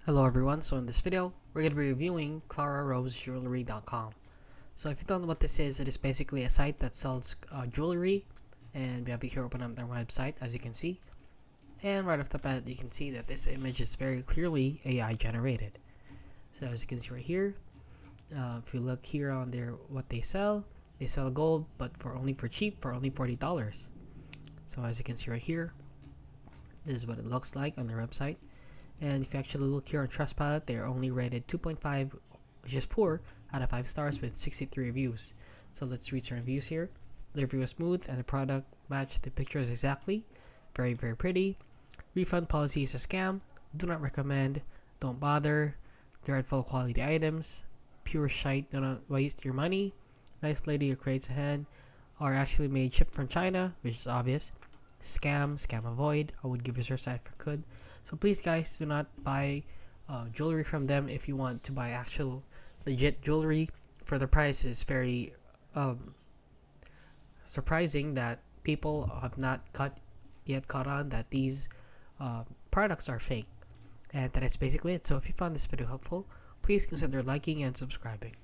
Hello everyone, so in this video, we're going to be reviewing ClararroseJewellery.com. So if you don't know what this is, it is basically a site that sells jewelry, and we have here open up their website as you can see. And right off the bat, you can see that this image is very clearly AI generated. So as you can see right here, if you look here on their what they sell gold, but for only $40. So as you can see right here, this is what it looks like on their website. And if you actually look here on Trustpilot, they're only rated 2.5, which is poor, out of 5 stars with 63 reviews. So let's read some reviews here. The review is smooth and the product matched the pictures exactly. Very, very pretty. Refund policy is a scam. Do not recommend. Don't bother. Dreadful quality items. Pure shite. Do not waste your money. Nice lady who creates a hand. Are actually made shipped from China, which is obvious. Scam avoid. I would give research if I could. So please guys, do not buy jewelry from them if you want to buy actual legit jewelry. For the price is very surprising that people have not caught on that these products are fake. And that is basically it. So if you found this video helpful, please consider liking and subscribing.